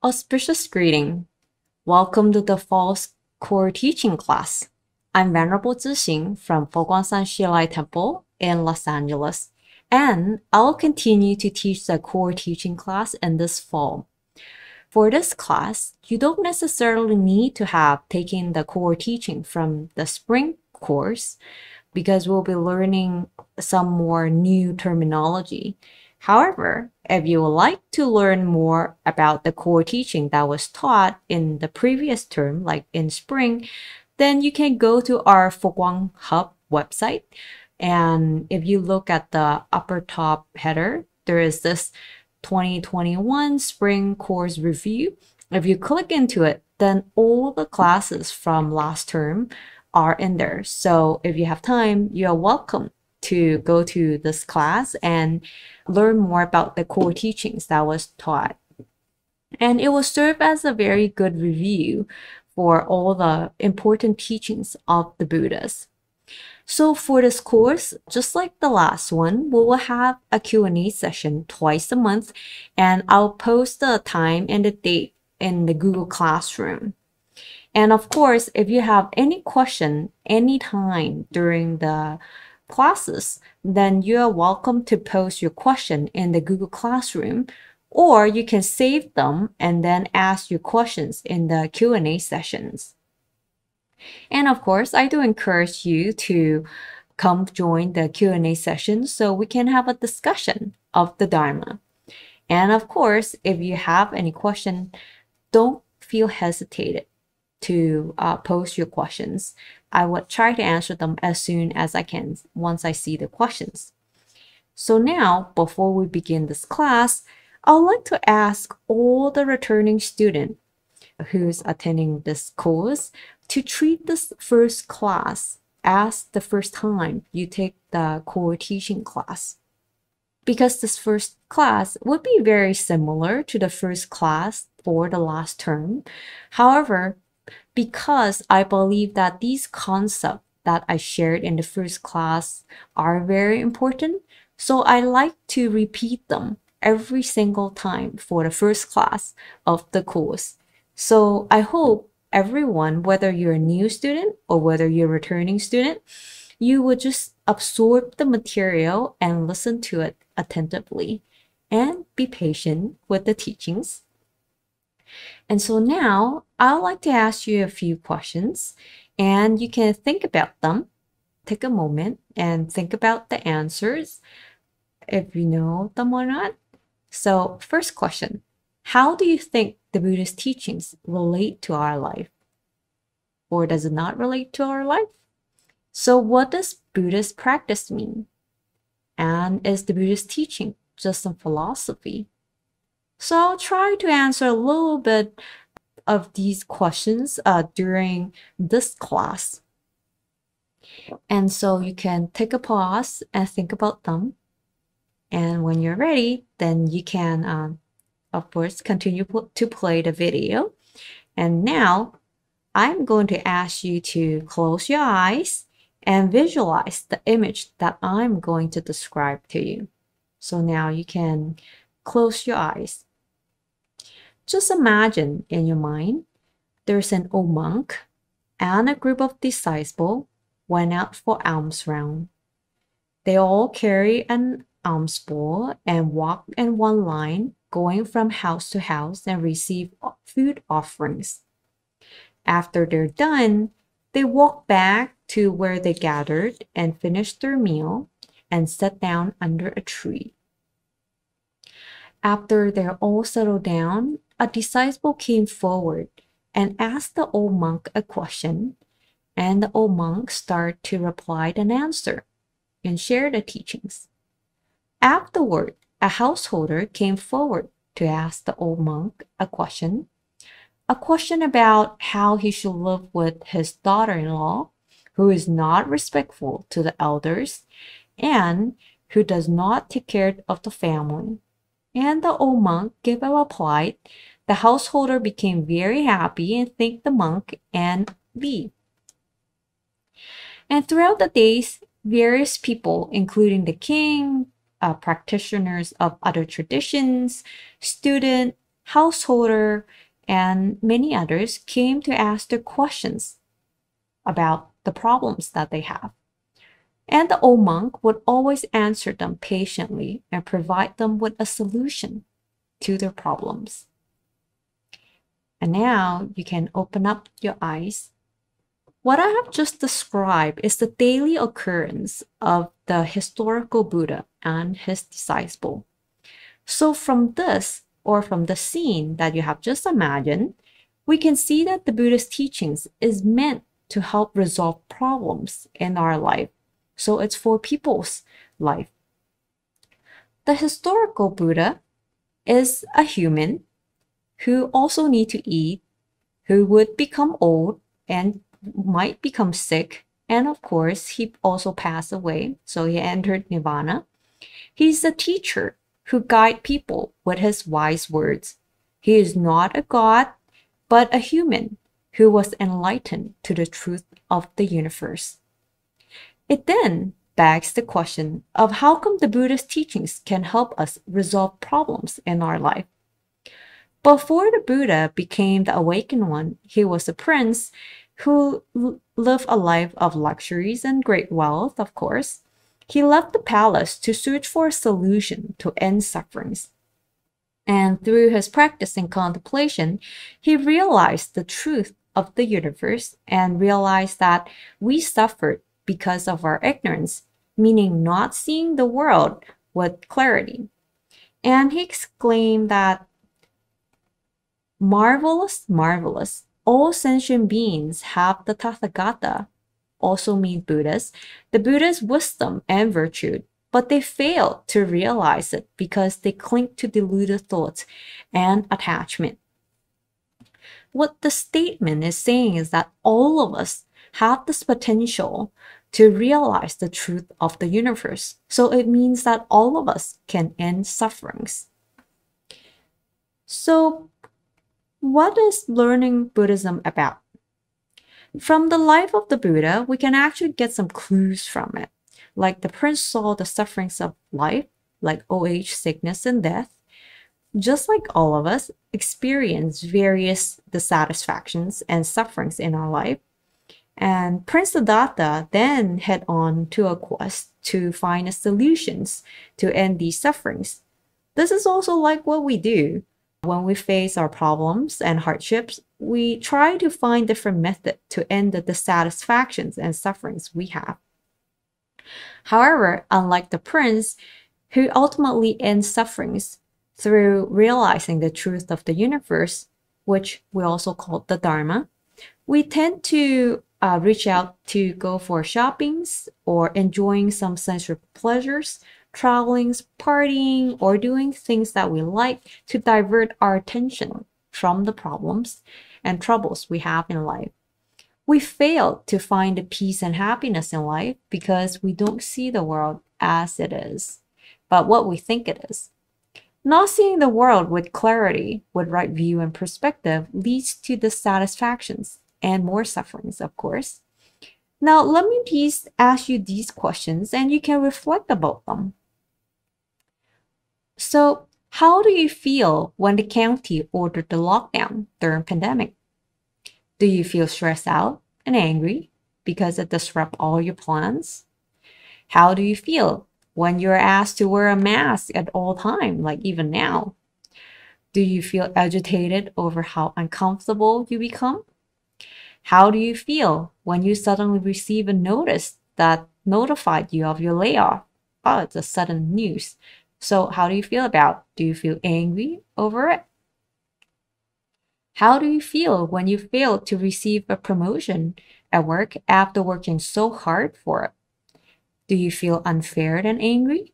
Auspicious greeting. Welcome to the Fall Core Teaching class. I'm Venerable Zixing from Foguangshan Xilai Temple in Los Angeles, and I'll continue to teach the core teaching class in this fall. For this class, you don't necessarily need to have taken the core teaching from the spring course because we'll be learning some more new terminology. However, if you would like to learn more about the core teaching that was taught in the previous term, like in spring, then you can go to our Foguang Hub website. And if you look at the upper top header, there is this 2021 spring course review. If you click into it, then all the classes from last term are in there. So if you have time, you're welcome to go to this class and learn more about the core teachings that was taught. And it will serve as a very good review for all the important teachings of the Buddhas. So for this course, just like the last one, we will have a Q&A session twice a month, and I'll post the time and the date in the Google Classroom. And of course, if you have any question anytime during the classes, then you are welcome to post your question in the Google Classroom, or you can save them and then ask your questions in the Q&A sessions. And of course, I do encourage you to come join the Q&A session so we can have a discussion of the Dharma. And of course, if you have any question, don't feel hesitated to post your questions. I will try to answer them as soon as I can once I see the questions. So now, before we begin this class, I'd like to ask all the returning students who's attending this course to treat this first class as the first time you take the core teaching class. Because this first class would be very similar to the first class for the last term. However, because I believe that these concepts that I shared in the first class are very important, so I like to repeat them every single time for the first class of the course. So I hope everyone, whether you're a new student or whether you're a returning student, you would just absorb the material and listen to it attentively and be patient with the teachings. And so now I'd like to ask you a few questions, and you can think about them. Take a moment and think about the answers if you know them or not. So first question, how do you think the Buddhist teachings relate to our life? Or does it not relate to our life? So what does Buddhist practice mean? And is the Buddhist teaching just some philosophy? So I'll try to answer a little bit of these questions during this class. And so you can take a pause and think about them. And when you're ready, then you can, of course, continue to play the video. And now I'm going to ask you to close your eyes and visualize the image that I'm going to describe to you. So now you can close your eyes. Just imagine in your mind, there's an old monk and a group of disciples went out for alms round. They all carry an alms bowl and walk in one line, going from house to house and receive food offerings. After they're done, they walk back to where they gathered and finish their meal and sat down under a tree. After they're all settled down, a disciple came forward and asked the old monk a question, and the old monk started to reply and answer and share the teachings. Afterward, a householder came forward to ask the old monk a question about how he should live with his daughter-in-law, who is not respectful to the elders and who does not take care of the family. And the old monk gave a reply. The householder became very happy and thanked the monk and leave. And throughout the days, various people, including the king, practitioners of other traditions, students, householder, and many others came to ask their questions about the problems that they have. And the old monk would always answer them patiently and provide them with a solution to their problems. And now you can open up your eyes. What I have just described is the daily occurrence of the historical Buddha and his disciple. So from this, or from the scene that you have just imagined, we can see that the Buddha's teachings is meant to help resolve problems in our life. So it's for people's life. The historical Buddha is a human who also need to eat, who would become old and might become sick. And of course, he also passed away. So he entered Nirvana. He's a teacher who guides people with his wise words. He is not a god, but a human who was enlightened to the truth of the universe. It then begs the question of how come the Buddha's teachings can help us resolve problems in our life. Before the Buddha became the awakened one, he was a prince who lived a life of luxuries and great wealth, of course. He left the palace to search for a solution to end sufferings. And through his practice and contemplation, he realized the truth of the universe and realized that we suffered because of our ignorance, meaning not seeing the world with clarity. And he exclaimed that, "Marvelous, marvelous, all sentient beings have the Tathagata," also mean Buddhas, the Buddha's wisdom and virtue, but they fail to realize it because they cling to deluded thoughts and attachment. What the statement is saying is that all of us have this potential to realize the truth of the universe. So it means that all of us can end sufferings. So what is learning Buddhism about? From the life of the Buddha, we can actually get some clues from it. Like the prince saw the sufferings of life, like old age, sickness, and death. Just like all of us, experience various dissatisfactions and sufferings in our life. And Prince Siddhartha then head on to a quest to find solutions to end these sufferings. This is also like what we do. When we face our problems and hardships, we try to find different methods to end the dissatisfactions and sufferings we have. However, unlike the prince, who ultimately ends sufferings through realizing the truth of the universe, which we also call the Dharma, we tend to reach out to go for shoppings or enjoying some sensory pleasures, traveling, partying, or doing things that we like to divert our attention from the problems and troubles we have in life. We fail to find the peace and happiness in life because we don't see the world as it is, but what we think it is. Not seeing the world with clarity, with right view and perspective, leads to dissatisfactions and more sufferings, of course. Now, let me just ask you these questions and you can reflect about them. So, how do you feel when the county ordered the lockdown during pandemic? Do you feel stressed out and angry because it disrupts all your plans? How do you feel when you're asked to wear a mask at all time, like even now? Do you feel agitated over how uncomfortable you become? How do you feel when you suddenly receive a notice that notified you of your layoff? Oh, it's a sudden news. So how do you feel about it? Do you feel angry over it? How do you feel when you fail to receive a promotion at work after working so hard for it? Do you feel unfair and angry?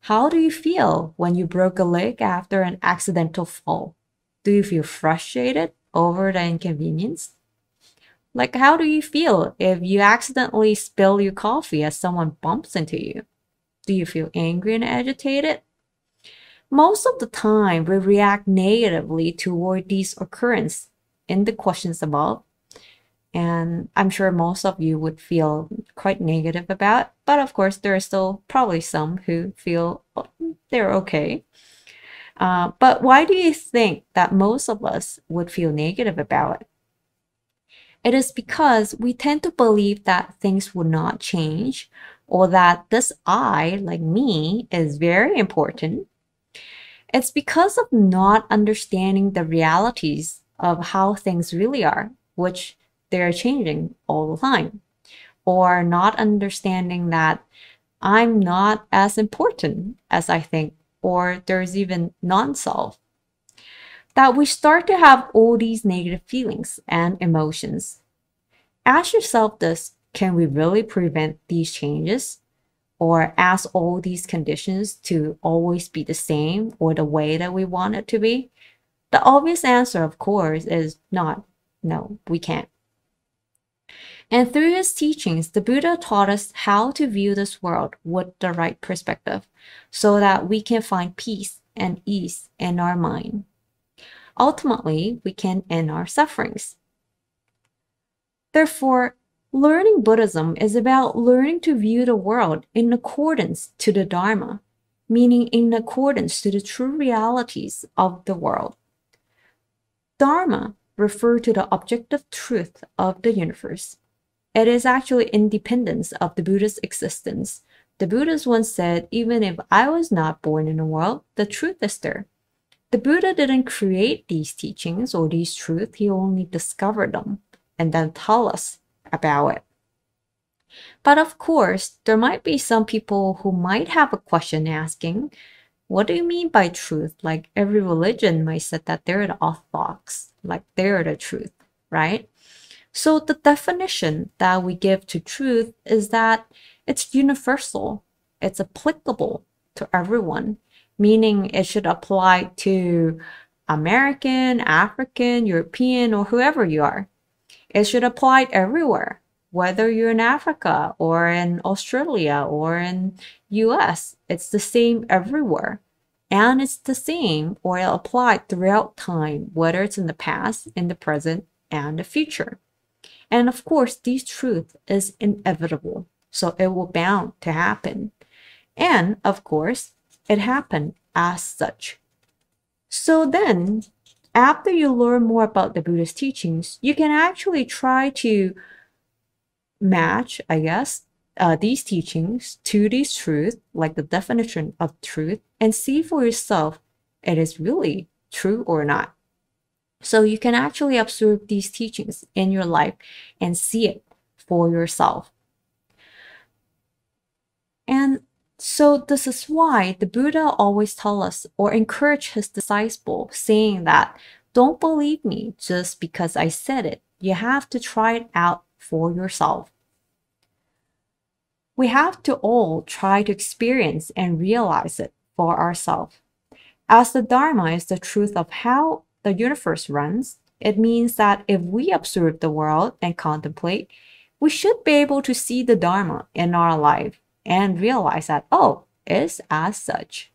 How do you feel when you broke a leg after an accidental fall? Do you feel frustrated over the inconvenience? Like, how do you feel if you accidentally spill your coffee as someone bumps into you? Do you feel angry and agitated? Most of the time, we react negatively toward these occurrences in the questions above. And I'm sure most of you would feel quite negative about it. But of course, there are still probably some who feel they're okay. But why do you think that most of us would feel negative about it? It is because we tend to believe that things will not change or that this I, like me, is very important. It's because of not understanding the realities of how things really are, which they're changing all the time, or not understanding that I'm not as important as I think, or there's even non-self, that we start to have all these negative feelings and emotions. Ask yourself this: can we really prevent these changes? Or ask all these conditions to always be the same or the way that we want it to be? The obvious answer, of course, is not. No, we can't. And through his teachings, the Buddha taught us how to view this world with the right perspective so that we can find peace and ease in our mind. Ultimately, we can end our sufferings. Therefore, learning Buddhism is about learning to view the world in accordance to the Dharma, meaning in accordance to the true realities of the world. Dharma refers to the objective truth of the universe. It is actually independence of the Buddha's existence. The Buddhas once said, even if I was not born in the world, the truth is there. The Buddha didn't create these teachings or these truths, he only discovered them and then tell us about it. But of course, there might be some people who might have a question asking, what do you mean by truth? Like every religion might say that they're the orthodox, like they're the truth, right? So the definition that we give to truth is that it's universal, it's applicable to everyone, meaning it should apply to American, African, European, or whoever you are. It should apply everywhere, whether you're in Africa or in Australia or in US. It's the same everywhere. And it's the same or applied throughout time, whether it's in the past, in the present, and the future. And of course, this truth is inevitable, so it will bound to happen. And of course, it happened as such. So then, after you learn more about the Buddha's teachings, you can actually try to match, I guess, these teachings to these truths, like the definition of truth, and see for yourself it is really true or not. So you can actually observe these teachings in your life and see it for yourself. And so this is why the Buddha always tell us or encourage his disciple, saying that don't believe me just because I said it. You have to try it out for yourself. We have to all try to experience and realize it for ourselves. As the Dharma is the truth of how the universe runs, it means that if we observe the world and contemplate, we should be able to see the Dharma in our life and realize that, oh, it's as such.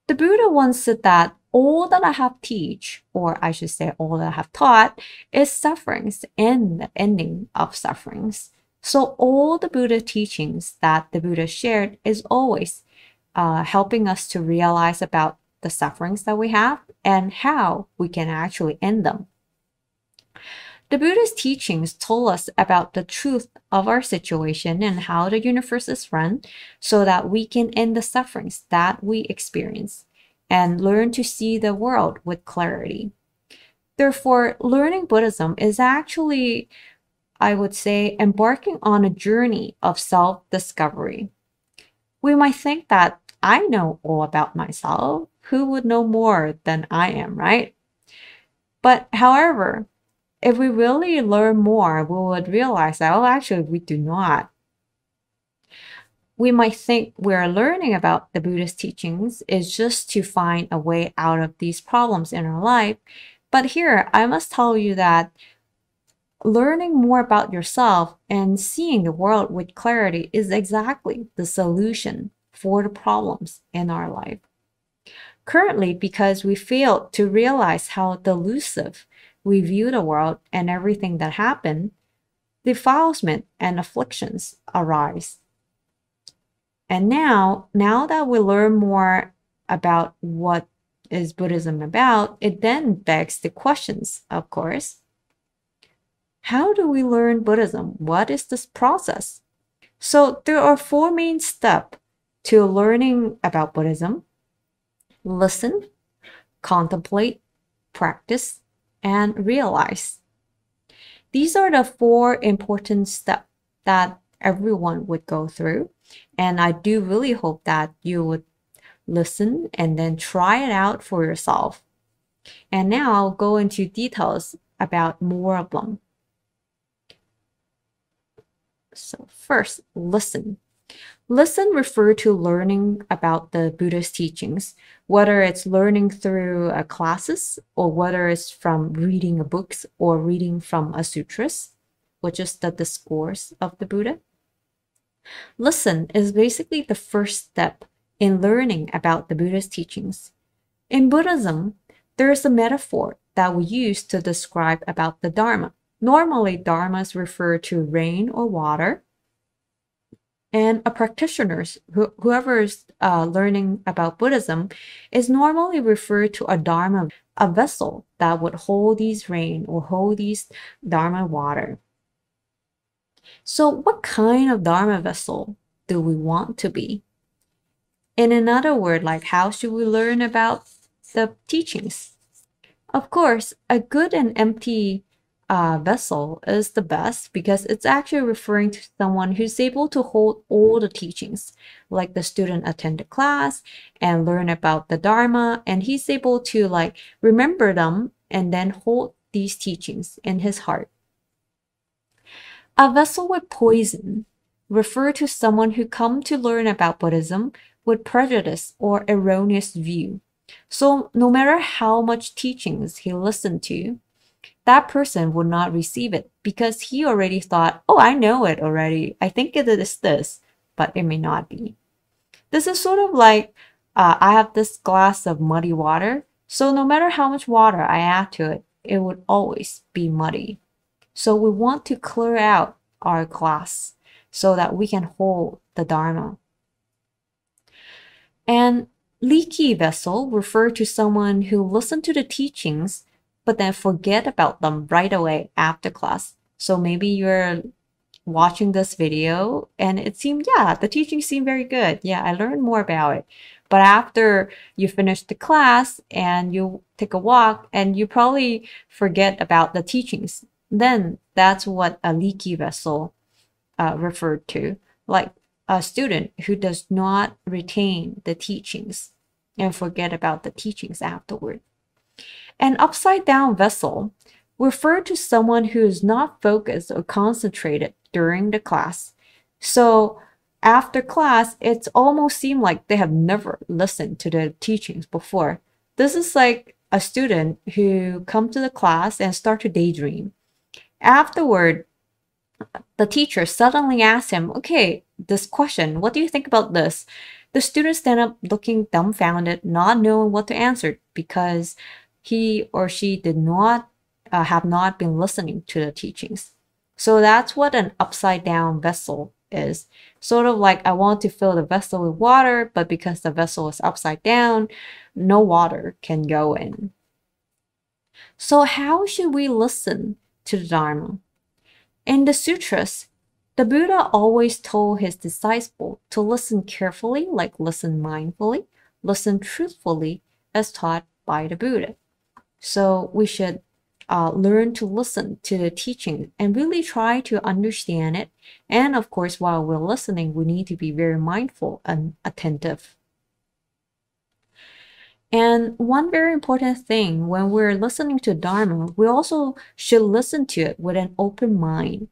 The Buddha once said that all that I have teach, or I should say all that I have taught, is sufferings and the ending of sufferings. So all the Buddha teachings that the Buddha shared is always helping us to realize about the sufferings that we have and how we can actually end them. The Buddha's teachings told us about the truth of our situation and how the universe is run so that we can end the sufferings that we experience and learn to see the world with clarity. Therefore, learning Buddhism is actually, I would say, embarking on a journey of self-discovery. We might think that I know all about myself. Who would know more than I am, right? But however, if we really learn more, we would realize that, oh, actually, we do not. We might think we're learning about the Buddhist teachings is just to find a way out of these problems in our life. But here, I must tell you that learning more about yourself and seeing the world with clarity is exactly the solution for the problems in our life. Currently, because we failed to realize how delusive we view the world and everything that happened, defilement and afflictions arise. And now that we learn more about what is Buddhism about, it then begs the questions, of course. How do we learn Buddhism? What is this process? So there are four main steps to learning about Buddhism: listen, contemplate, practice, and realize. These are the four important steps that everyone would go through. And I do really hope that you would listen and then try it out for yourself. And now I'll go into details about more of them. So first, listen. Listen refers to learning about the Buddha's teachings, whether it's learning through classes or whether it's from reading books or reading from a sutras, which is the discourse of the Buddha. Listen is basically the first step in learning about the Buddha's teachings. In Buddhism, there is a metaphor that we use to describe about the Dharma. Normally, dharmas refer to rain or water. And a practitioner, whoever is learning about Buddhism, is normally referred to a dharma, a vessel that would hold these rain or hold these dharma water. So what kind of dharma vessel do we want to be? In another word, like how should we learn about the teachings? Of course, a good and empty vessel is the best because it's actually referring to someone who's able to hold all the teachings, like the student attend the class and learn about the Dharma, and he's able to like remember them and then hold these teachings in his heart. A vessel with poison refer to someone who come to learn about Buddhism with prejudice or erroneous view. So no matter how much teachings he listened to, that person would not receive it because he already thought, oh, I know it already. I think it is this, but it may not be. This is sort of like I have this glass of muddy water. So no matter how much water I add to it, it would always be muddy. So we want to clear out our glass so that we can hold the Dharma. And leaky vessel refer to someone who listened to the teachings but then forget about them right away after class. So maybe you're watching this video and it seemed, yeah, the teaching seemed very good. Yeah, I learned more about it. But after you finish the class and you take a walk and you probably forget about the teachings, then that's what a leaky vessel referred to, like a student who does not retain the teachings and forget about the teachings afterward. An upside down vessel referred to someone who is not focused or concentrated during the class. So after class, it's almost seemed like they have never listened to the teachings before. This is like a student who come to the class and start to daydream. Afterward, the teacher suddenly asks him, okay, this question, what do you think about this? The student stand up looking dumbfounded, not knowing what to answer because he or she did not have not been listening to the teachings. So that's what an upside down vessel is. Sort of like I want to fill the vessel with water, but because the vessel is upside down, no water can go in. So how should we listen to the Dharma? In the sutras, the Buddha always told his disciple to listen carefully, like listen mindfully, listen truthfully, as taught by the Buddha. So we should learn to listen to the teaching and really try to understand it. And of course, while we're listening, we need to be very mindful and attentive. And one very important thing when we're listening to Dharma, we also should listen to it with an open mind.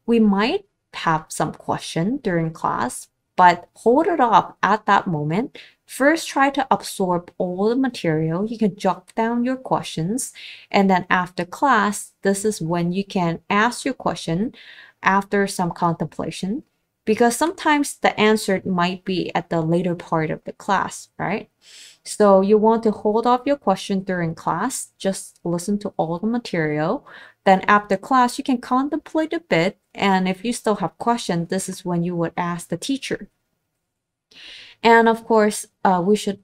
We might have some question during class, but hold it off at that moment. First, try to absorb all the material. You can jot down your questions. And then after class, this is when you can ask your question after some contemplation, because sometimes the answer might be at the later part of the class, right? So you want to hold off your question during class, just listen to all the material. Then after class, you can contemplate a bit. And if you still have questions, this is when you would ask the teacher. And of course, we should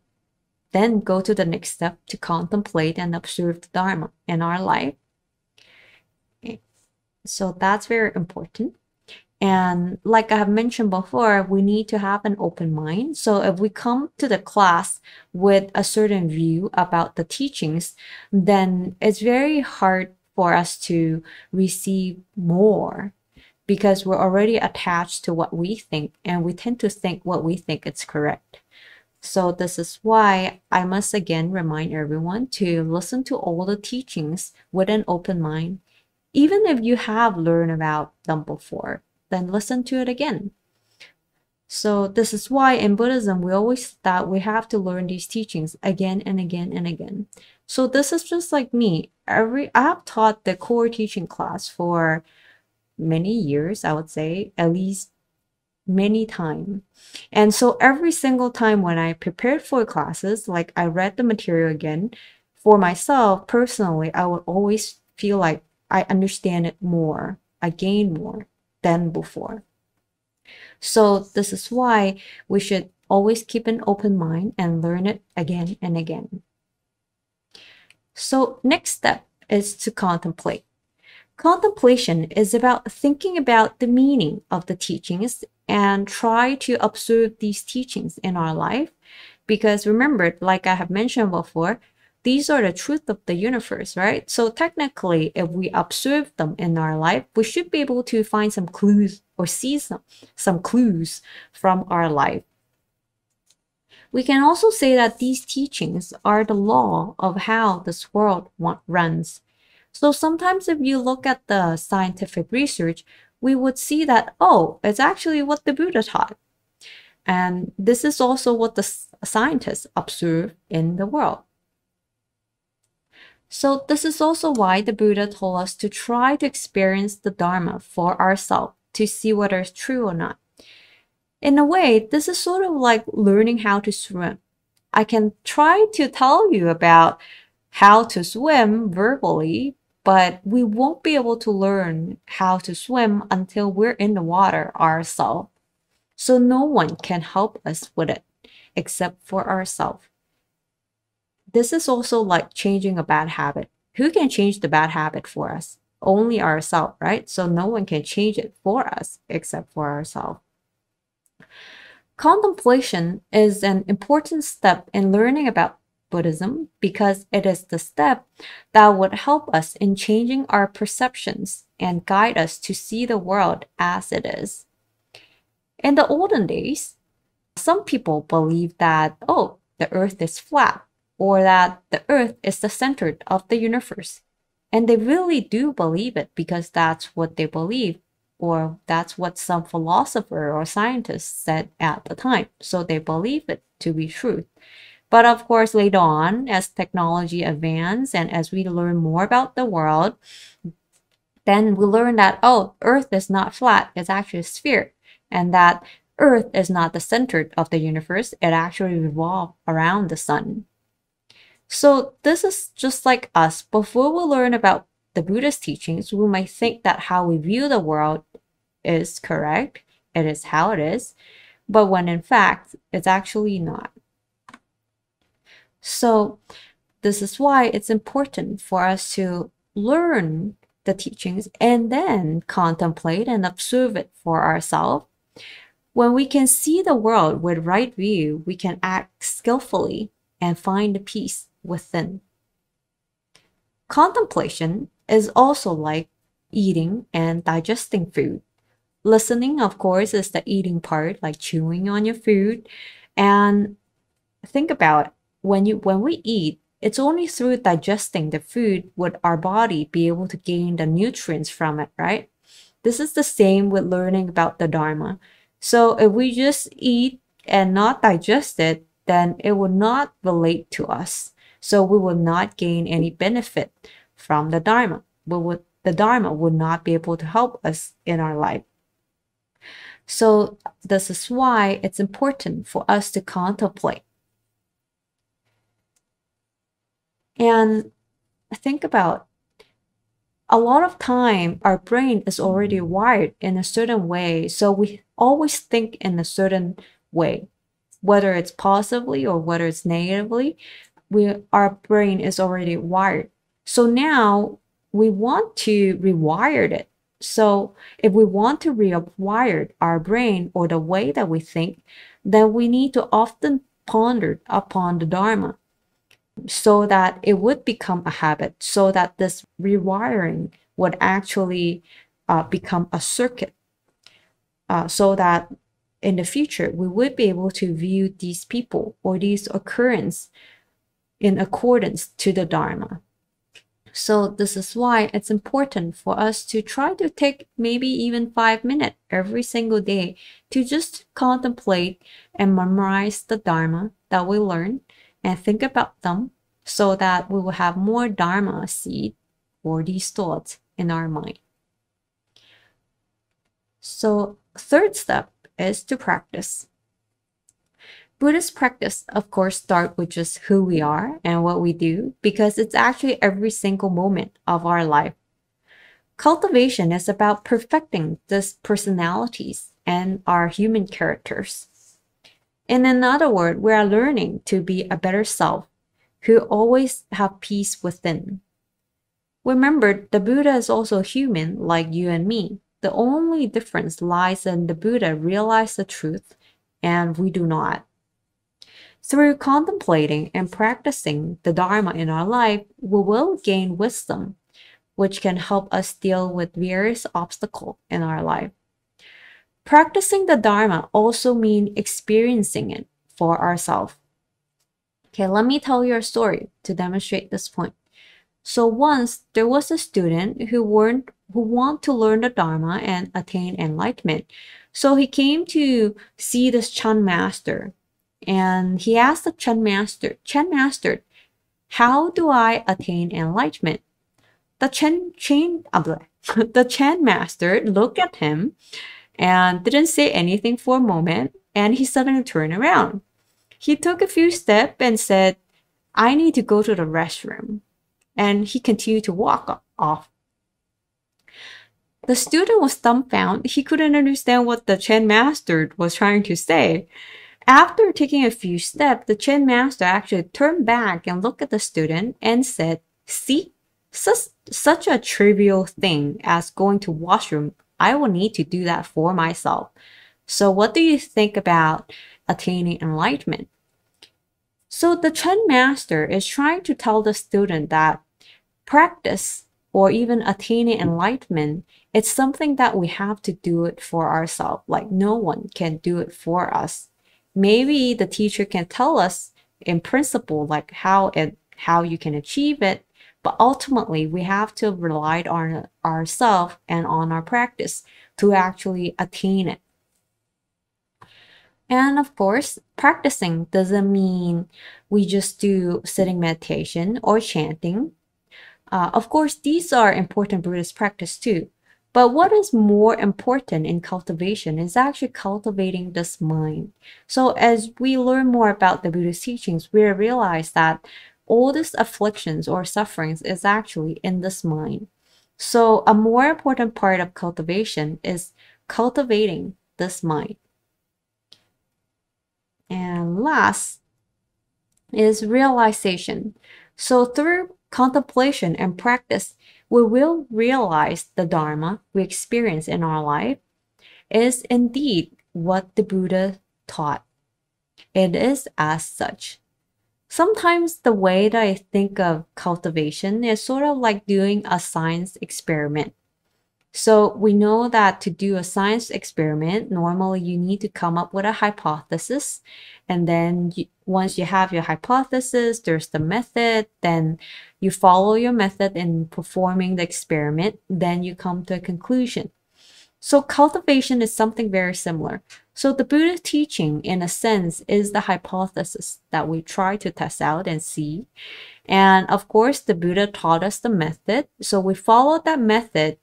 then go to the next step to contemplate and observe the Dharma in our life. So that's very important. And like I have mentioned before, we need to have an open mind. So if we come to the class with a certain view about the teachings, then it's very hard for us to receive more because we're already attached to what we think, and we tend to think what we think is correct. So this is why I must again remind everyone to listen to all the teachings with an open mind. Even if you have learned about them before, then listen to it again. So this is why in Buddhism, we always thought we have to learn these teachings again and again and again. So this is just like me. I have taught the core teaching class for many years, I would say, at least many times. And so every single time when I prepared for classes, like I read the material again, for myself personally, I would always feel like I understand it more, I gain more than before. So this is why we should always keep an open mind and learn it again and again. So next step is to contemplate. Contemplation is about thinking about the meaning of the teachings and try to observe these teachings in our life. Because remember, like I have mentioned before, these are the truth of the universe, right? So technically, if we observe them in our life, we should be able to find some clues or see some clues from our life. We can also say that these teachings are the law of how this world runs. So sometimes if you look at the scientific research, we would see that, oh, it's actually what the Buddha taught. And this is also what the scientists observe in the world. So this is also why the Buddha told us to try to experience the Dharma for ourselves to see whether it's true or not. In a way, this is sort of like learning how to swim. I can try to tell you about how to swim verbally, but we won't be able to learn how to swim until we're in the water ourselves. So no one can help us with it except for ourselves. This is also like changing a bad habit. Who can change the bad habit for us? Only ourselves, right? So no one can change it for us except for ourselves. Contemplation is an important step in learning about Buddhism because it is the step that would help us in changing our perceptions and guide us to see the world as it is. In the olden days, some people believed that, oh, the earth is flat, or that the earth is the center of the universe. And they really do believe it because that's what they believe, or that's what some philosopher or scientist said at the time. So they believe it to be truth. But of course, later on, as technology advances and as we learn more about the world, then we learn that, oh, Earth is not flat, it's actually a sphere. And that Earth is not the center of the universe, it actually revolves around the sun. So this is just like us. Before we learn about the Buddhist teachings, we might think that how we view the world is correct, it is how it is, but when in fact, it's actually not. So this is why it's important for us to learn the teachings and then contemplate and observe it for ourselves. When we can see the world with right view, we can act skillfully and find the peace within. Contemplation is also like eating and digesting food. Listening, of course, is the eating part, like chewing on your food. And think about it. When we eat, it's only through digesting the food would our body be able to gain the nutrients from it, right? This is the same with learning about the Dharma. So if we just eat and not digest it, then it will not relate to us. So we will not gain any benefit from the Dharma. The Dharma would not be able to help us in our life. So this is why it's important for us to contemplate. And think about a lot of time our brain is already wired in a certain way, so we always think in a certain way. whether it's positively or whether it's negatively, our brain is already wired. So now we want to rewire it. So if we want to rewire our brain or the way that we think, then we need to often ponder upon the Dharma so that it would become a habit, so that this rewiring would actually become a circuit, so that in the future we would be able to view these people or these occurrences in accordance to the Dharma. So this is why it's important for us to try to take maybe even 5 minutes every single day to just contemplate and memorize the Dharma that we learn and think about them so that we will have more Dharma seed or these thoughts in our mind. So third step is to practice. Buddhist practice, of course, start with just who we are and what we do, because it's actually every single moment of our life. Cultivation is about perfecting these personalities and our human characters. In another word, we are learning to be a better self who always have peace within. Remember, the Buddha is also human like you and me. The only difference lies in the Buddha realized the truth and we do not. Through contemplating and practicing the Dharma in our life, we will gain wisdom, which can help us deal with various obstacles in our life. Practicing the Dharma also means experiencing it for ourselves. Okay, let me tell you a story to demonstrate this point. So once there was a student who wanted to learn the Dharma and attain enlightenment. So he came to see this Chan master. And he asked the Chan master, how do I attain enlightenment? The Chan master looked at him and didn't say anything for a moment, and he suddenly turned around. He took a few steps and said, I need to go to the restroom. And he continued to walk off. The student was dumbfounded. He couldn't understand what the Chan master was trying to say. After taking a few steps, the Chan master actually turned back and looked at the student and said, see, such a trivial thing as going to washroom, I will need to do that for myself. So what do you think about attaining enlightenment? So the Chan master is trying to tell the student that practice or even attaining enlightenment, it's something that we have to do it for ourselves. Like no one can do it for us. Maybe the teacher can tell us in principle like how you can achieve it, but ultimately we have to rely on ourselves and on our practice to actually attain it. And of course, practicing doesn't mean we just do sitting meditation or chanting. Of course, these are important Buddhist practice too. But what is more important in cultivation is actually cultivating this mind. So as we learn more about the Buddhist teachings, we realize that all these afflictions or sufferings is actually in this mind. So a more important part of cultivation is cultivating this mind. And last is realization. So through contemplation and practice, we will realize the Dharma we experience in our life is indeed what the Buddha taught. It is as such. Sometimes the way that I think of cultivation is sort of like doing a science experiment. So we know that to do a science experiment, normally you need to come up with a hypothesis. And then once you have your hypothesis, there's the method, then you follow your method in performing the experiment, then you come to a conclusion. So cultivation is something very similar. So the Buddha teaching, in a sense, is the hypothesis that we try to test out and see. And of course, the Buddha taught us the method. So we followed that method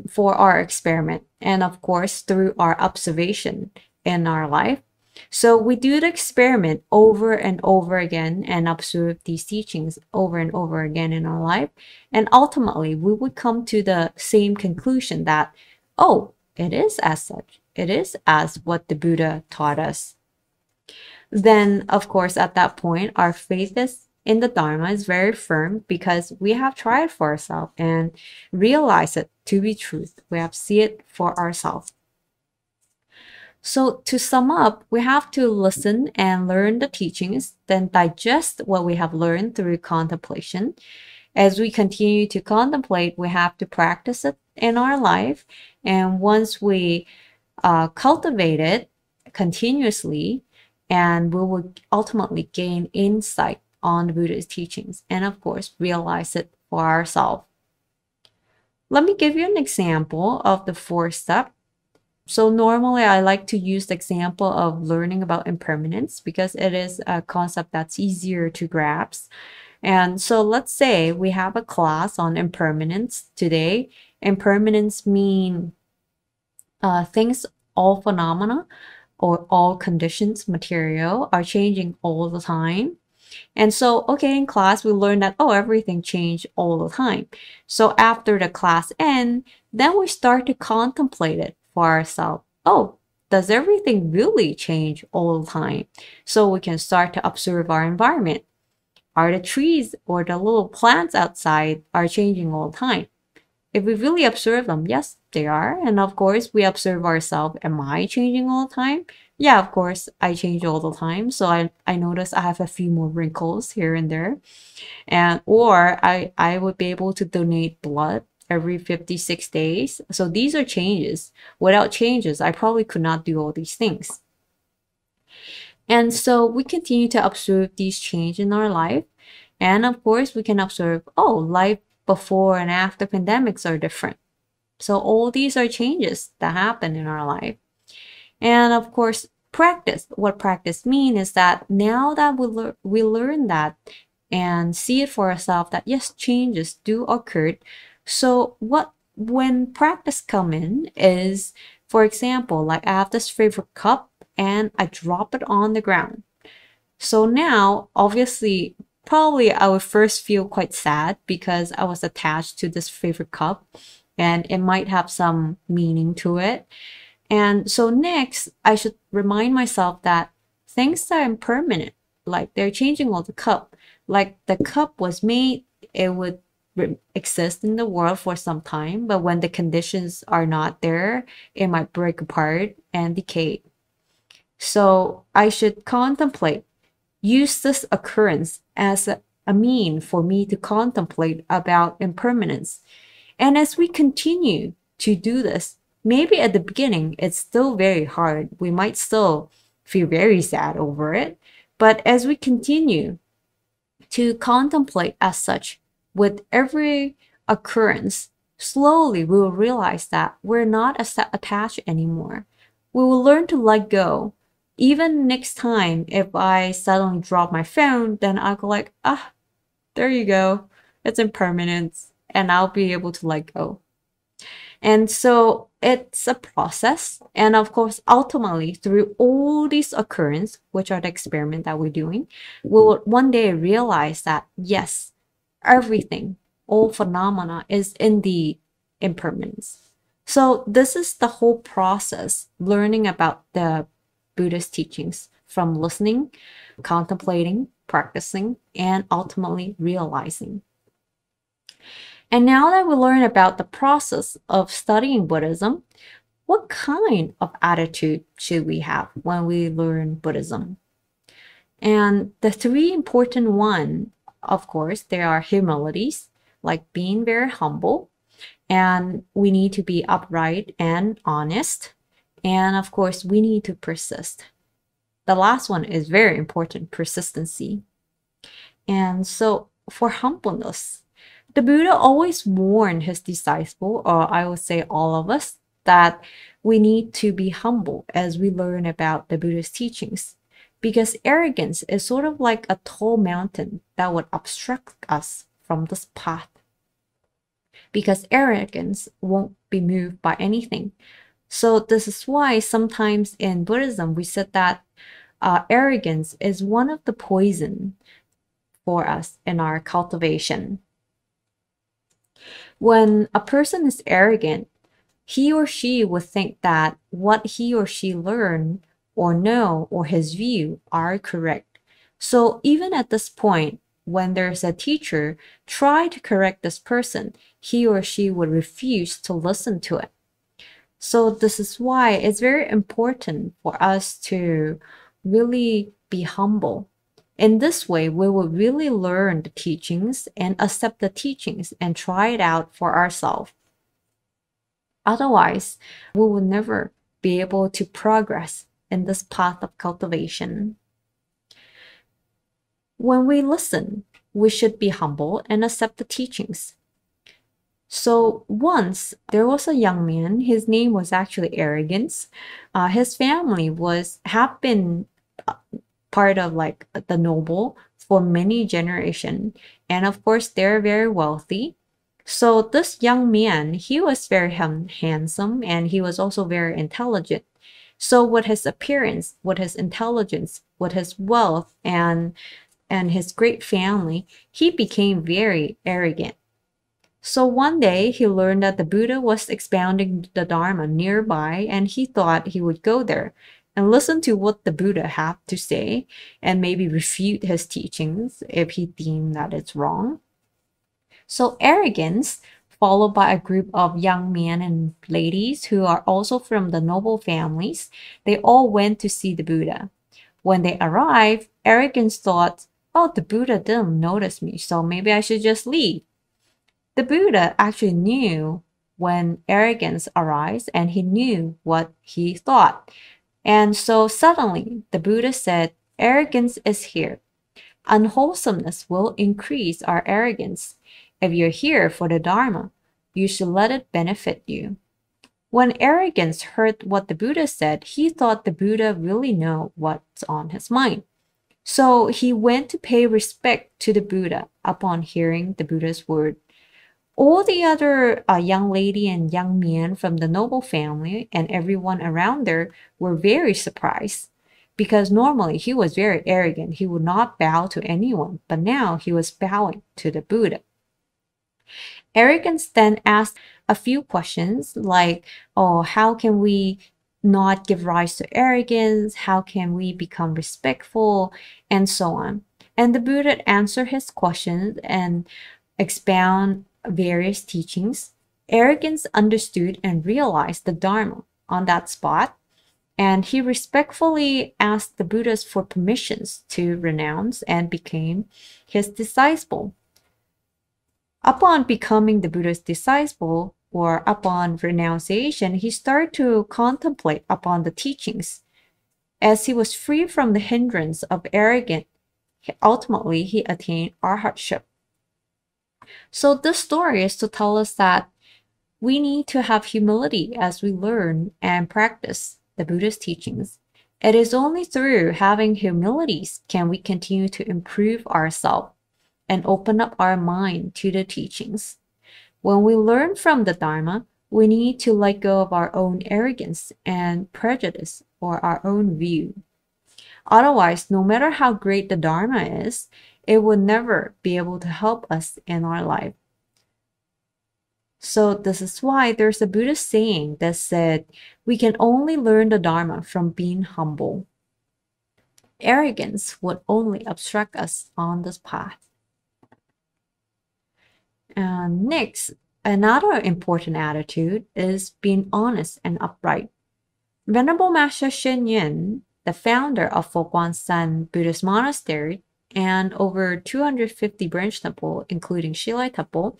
for our experiment, and of course through our observation in our life. So we do the experiment over and over again and observe these teachings over and over again in our life, and ultimately we would come to the same conclusion that, oh, it is as such, it is as what the Buddha taught us. then of course at that point our faith is in the Dharma is very firm because we have tried for ourselves and realize it to be truth. We have see it for ourselves. So to sum up, we have to listen and learn the teachings, then digest what we have learned through contemplation. As we continue to contemplate, we have to practice it in our life. And once we cultivate it continuously, and we will ultimately gain insight on the Buddha's teachings and, of course, realize it for ourselves. Let me give you an example of the fourth step. So normally I like to use the example of learning about impermanence because it is a concept that's easier to grasp. And so let's say we have a class on impermanence today. Impermanence mean things, all phenomena or all conditions, material are changing all the time. And so, okay, in class, we learned that, oh, everything changed all the time. So after the class end, then we start to contemplate it for ourselves. Oh, does everything really change all the time? So we can start to observe our environment. Are the trees or the little plants outside are changing all the time? If we really observe them, yes, they are. And of course, we observe ourselves. Am I changing all the time? Yeah, of course, I change all the time. So I notice I have a few more wrinkles here and there. Or I would be able to donate blood every 56 days. So these are changes. Without changes, I probably could not do all these things. And so we continue to observe these changes in our life. And of course, we can observe, oh, life before and after pandemics are different. So all these are changes that happen in our life. And of course, practice. What practice means is that now that we learn that and see it for ourselves that yes, changes do occur. So when practice come in is, for example, like I have this favorite cup and I drop it on the ground. So now, obviously, probably I would first feel quite sad because I was attached to this favorite cup and it might have some meaning to it. And so next, I should remind myself that things are impermanent, like they're changing all the cup. Like the cup was made, it would exist in the world for some time, but when the conditions are not there, it might break apart and decay. So I should contemplate, use this occurrence as a mean for me to contemplate about impermanence. And as we continue to do this, maybe at the beginning, it's still very hard. We might still feel very sad over it. But as we continue to contemplate as such, with every occurrence, slowly we will realize that we're not attached anymore. We will learn to let go. Even next time, if I suddenly drop my phone, then I'll go like, ah, there you go. It's impermanence. And I'll be able to let go. And so it's a process. And of course, ultimately, through all these occurrences, which are the experiment that we're doing, we'll one day realize that, yes, everything, all phenomena is in the impermanence. So this is the whole process, learning about the Buddhist teachings from listening, contemplating, practicing, and ultimately realizing. And now that we learn about the process of studying Buddhism, what kind of attitude should we have when we learn Buddhism? And the three important ones, of course, there are humilities, like being very humble, and we need to be upright and honest. And of course, we need to persist. The last one is very important, persistency. And so for humbleness, the Buddha always warned his disciple, or I would say all of us, that we need to be humble as we learn about the Buddha's teachings. Because arrogance is sort of like a tall mountain that would obstruct us from this path. Because arrogance won't be moved by anything. So this is why sometimes in Buddhism we said that arrogance is one of the poison for us in our cultivation. When a person is arrogant, he or she would think that what he or she learned or no or his view are correct. So even at this point, when there's a teacher try to correct this person, he or she would refuse to listen to it. So this is why it's very important for us to really be humble. In this way, we will really learn the teachings and accept the teachings and try it out for ourselves. Otherwise, we will never be able to progress in this path of cultivation. When we listen, we should be humble and accept the teachings. So once there was a young man, his name was actually Arrogance. His family have been part of like the noble for many generations. And of course, they're very wealthy. So this young man, he was very handsome and he was also very intelligent. So with his appearance, with his intelligence, with his wealth and his great family, he became very arrogant. So one day he learned that the Buddha was expounding the Dharma nearby, and he thought he would go there and listen to what the Buddha had to say and maybe refute his teachings if he deemed that it's wrong. So Arrogance, followed by a group of young men and ladies who are also from the noble families, they all went to see the Buddha. When they arrived, Arrogance thought, oh, the Buddha didn't notice me, so maybe I should just leave. The Buddha actually knew when Arrogance arrives, and he knew what he thought. And so suddenly the Buddha said, Arrogance is here. Unwholesomeness will increase our arrogance. If you're here for the Dharma, you should let it benefit you. When Arrogance heard what the Buddha said, he thought the Buddha really knew what's on his mind. So he went to pay respect to the Buddha upon hearing the Buddha's word. All the other young lady and young men from the noble family and everyone around there were very surprised, because normally he was very arrogant. He would not bow to anyone, but now he was bowing to the Buddha. Arrogance then asked a few questions like, oh, how can we not give rise to arrogance? How can we become respectful? And so on. And the Buddha answered his questions and expound various teachings. Arrogance understood and realized the Dharma on that spot, and he respectfully asked the Buddhas for permissions to renounce and became his disciple. Upon becoming the Buddha's disciple, or upon renunciation, he started to contemplate upon the teachings. As he was free from the hindrance of arrogance, ultimately he attained arhatship. So this story is to tell us that we need to have humility as we learn and practice the Buddha's teachings. It is only through having humilities can we continue to improve ourselves and open up our mind to the teachings. When we learn from the Dharma, we need to let go of our own arrogance and prejudice or our own view. Otherwise, no matter how great the Dharma is, it will never be able to help us in our life. So this is why there's a Buddhist saying that said, we can only learn the Dharma from being humble. Arrogance would only obstruct us on this path. And next, another important attitude is being honest and upright. Venerable Master Sheng Yen, the founder of Fo Guang San Buddhist Monastery and over 250 branch temples, including Shilai Temple,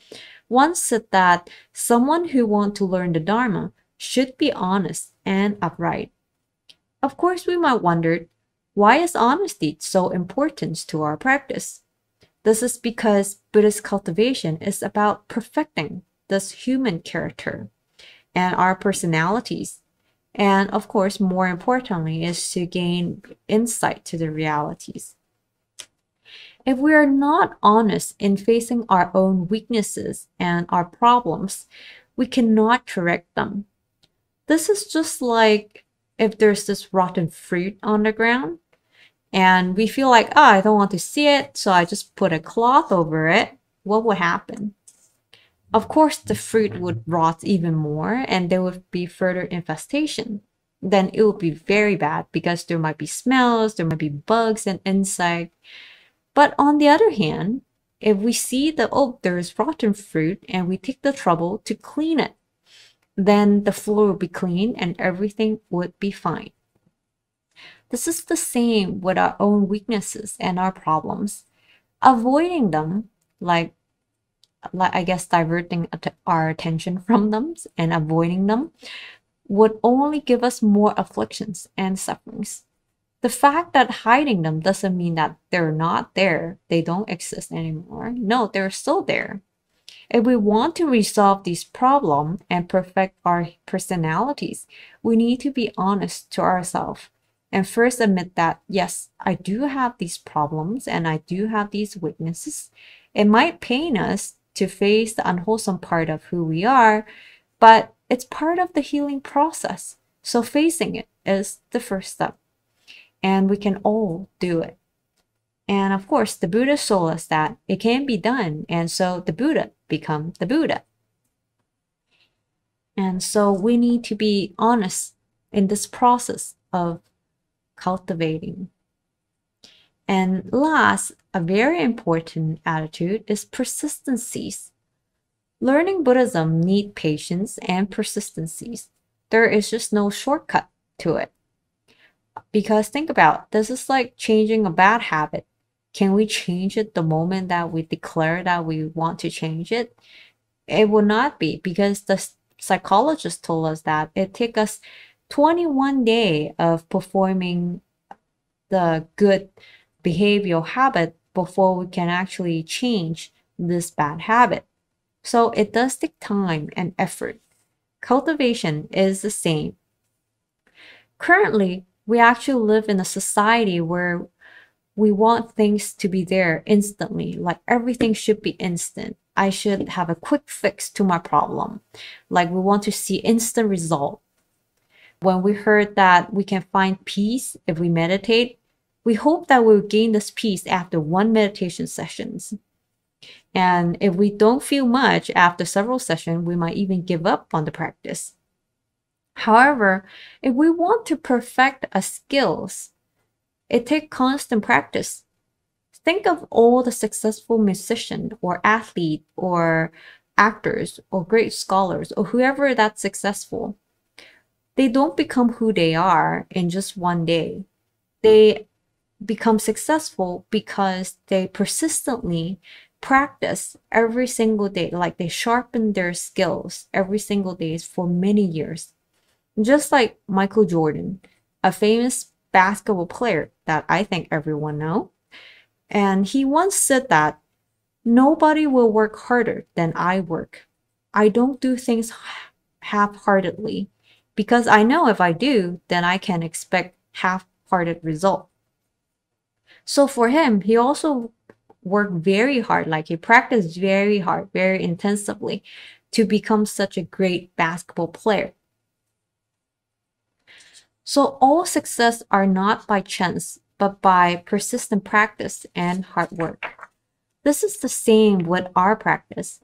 once said that someone who wants to learn the Dharma should be honest and upright. Of course, we might wonder, why is honesty so important to our practice? This is because Buddhist cultivation is about perfecting this human character and our personalities. And of course, more importantly, is to gain insight to the realities. If we are not honest in facing our own weaknesses and our problems, we cannot correct them. This is just like if there's this rotten fruit on the ground and we feel like, oh, I don't want to see it, so I just put a cloth over it. What would happen? Of course, the fruit would rot even more and there would be further infestation. then it would be very bad because there might be smells, there might be bugs and insects. But on the other hand, if we see that, oh, there's rotten fruit and we take the trouble to clean it, then the floor will be clean and everything would be fine. This is the same with our own weaknesses and our problems. Avoiding them, like I guess diverting our attention from them and avoiding them, would only give us more afflictions and sufferings. The fact that hiding them doesn't mean that they're not there, they don't exist anymore. No, they're still there. If we want to resolve these problems and perfect our personalities, we need to be honest to ourselves and first admit that, yes, I do have these problems and I do have these weaknesses. It might pain us to face the unwholesome part of who we are, but it's part of the healing process. So facing it is the first step. And we can all do it. And of course, the Buddha told us that it can be done. And so the Buddha become the Buddha. And so we need to be honest in this process of cultivating. And last, a very important attitude is persistencies. Learning Buddhism needs patience and persistencies. There is just no shortcut to it. Because think about, this is like changing a bad habit. Can we change it the moment that we declare that we want to change it? It will not be, because the psychologist told us that it takes us 21 days of performing the good behavioral habit before we can actually change this bad habit. So it does take time and effort. Cultivation is the same. Currently, we actually live in a society where we want things to be there instantly, like everything should be instant. I should have a quick fix to my problem. Like we want to see instant result. When we heard that we can find peace if we meditate, we hope that we'll gain this peace after one meditation sessions. And if we don't feel much after several sessions, we might even give up on the practice. However, if we want to perfect our skills, it takes constant practice. Think of all the successful musicians or athletes or actors or great scholars or whoever that's successful. They don't become who they are in just one day. They become successful because they persistently practice every single day, like they sharpen their skills every single day for many years. Just like Michael Jordan, a famous basketball player that I think everyone know. And he once said that nobody will work harder than I work. I don't do things half-heartedly because I know if I do, then I can expect half-hearted result. So for him, he also worked very hard, like he practiced very hard, very intensively to become such a great basketball player. So all success are not by chance, but by persistent practice and hard work. This is the same with our practice.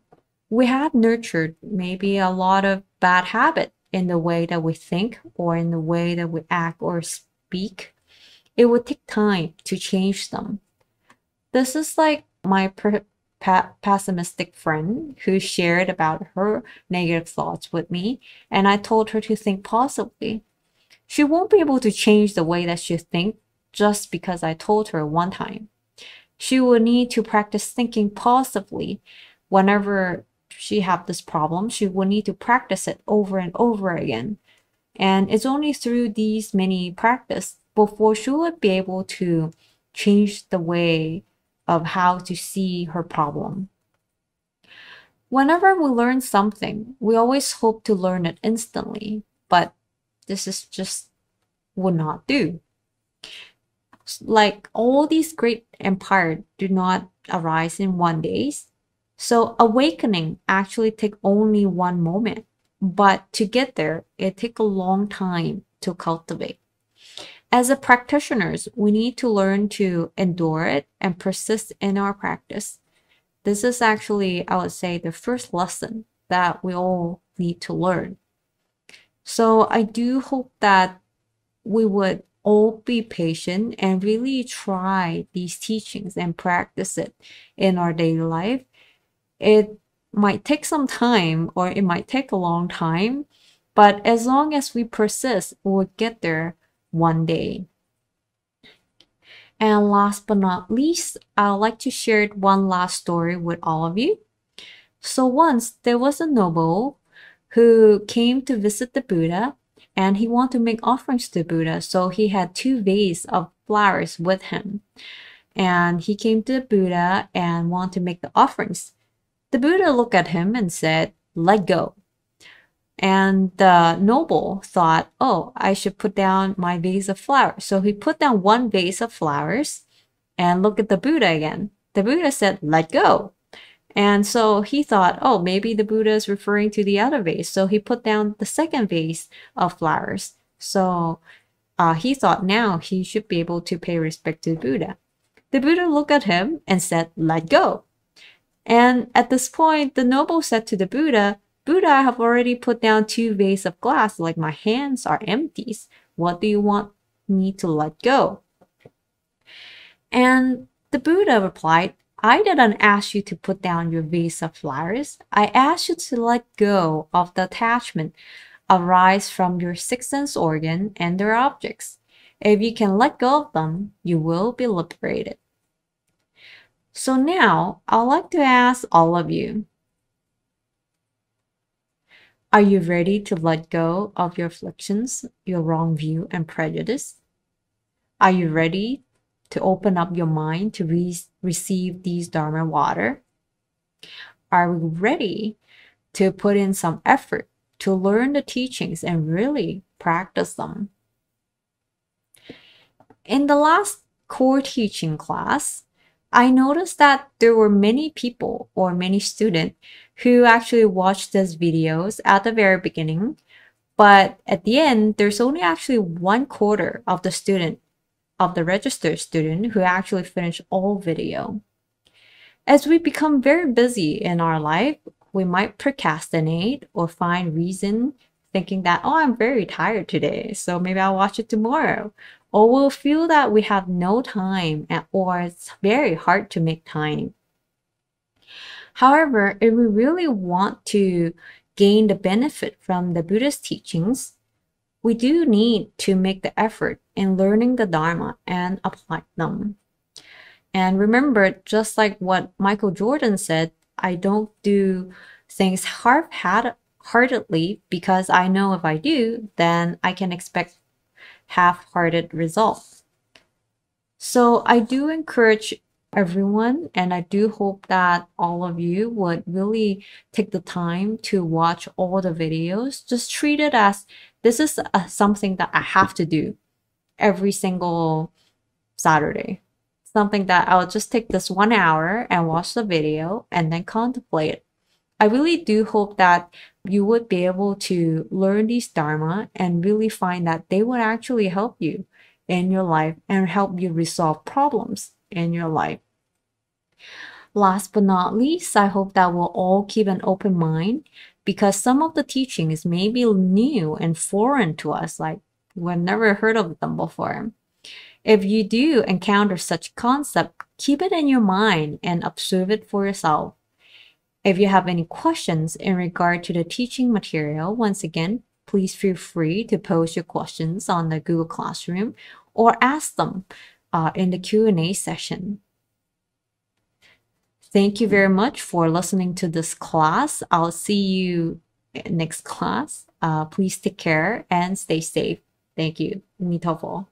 We have nurtured maybe a lot of bad habits in the way that we think or in the way that we act or speak. It would take time to change them. This is like my pessimistic friend who shared about her negative thoughts with me, and I told her to think positively. She won't be able to change the way that she thinks just because I told her one time. She will need to practice thinking positively. Whenever she have this problem, she will need to practice it over and over again. And it's only through these many practice before she would be able to change the way of how to see her problem. Whenever we learn something, we always hope to learn it instantly, but this is just would not do. Like all these great empires do not arise in one day. So awakening actually take only one moment, but to get there, it take a long time to cultivate. As a practitioners, we need to learn to endure it and persist in our practice. This is actually, I would say, the first lesson that we all need to learn. So I do hope that we would all be patient and really try these teachings and practice it in our daily life, it might take some time or it might take a long time, but as long as we persist, we'll get there one day. And last but not least, I'd like to share one last story with all of you. So once there was a noble who came to visit the Buddha, and he wanted to make offerings to Buddha. So he had 2 vases of flowers with him. And he came to the Buddha and wanted to make the offerings. The Buddha looked at him and said, "Let go." And the noble thought, oh, I should put down my vase of flowers. So he put down 1 vase of flowers and looked at the Buddha again. The Buddha said, "Let go." And so he thought, oh, maybe the Buddha is referring to the other vase. So he put down the 2nd vase of flowers. So he thought now he should be able to pay respect to the Buddha. The Buddha looked at him and said, "Let go." And at this point, the noble said to the Buddha, "Buddha, I have already put down 2 vases of glass, like my hands are empty. What do you want me to let go?" And the Buddha replied, "I didn't ask you to put down your vase of flowers. I asked you to let go of the attachment arise from your 6th sense organ and their objects. If you can let go of them, you will be liberated." So now, I'd like to ask all of you, are you ready to let go of your afflictions, your wrong view and prejudice? Are you ready to open up your mind to receive these Dharma water? Are we ready to put in some effort to learn the teachings and really practice them? In the last core teaching class, I noticed that there were many people or many students who actually watched these videos at the very beginning, but at the end, there's only actually 1/4 of the student, of the registered student, who actually finished all video. As we become very busy in our life, we might procrastinate or find reason thinking that, oh, I'm very tired today, so maybe I'll watch it tomorrow. Or we'll feel that we have no time or it's very hard to make time. However, if we really want to gain the benefit from the Buddhist teachings, we do need to make the effort in learning the Dharma and apply them. And remember, just like what Michael Jordan said, I don't do things half-heartedly because I know if I do, then I can expect half-hearted results. So I do encourage everyone, and I do hope that all of you would really take the time to watch all the videos. Just treat it as this is something that I have to do every single Saturday. Something that I'll just take this 1 hour and watch the video and then contemplate it. I really do hope that you would be able to learn these Dharma and really find that they would actually help you in your life and help you resolve problems in your life. Last but not least, I hope that we'll all keep an open mind because some of the teachings may be new and foreign to us, like we've never heard of them before. If you do encounter such concept, keep it in your mind and observe it for yourself. If you have any questions in regard to the teaching material, once again, please feel free to post your questions on the Google Classroom or ask them in the Q&A session. Thank you very much for listening to this class. I'll see you next class. Please take care and stay safe. Thank you. Ni Tho Pho.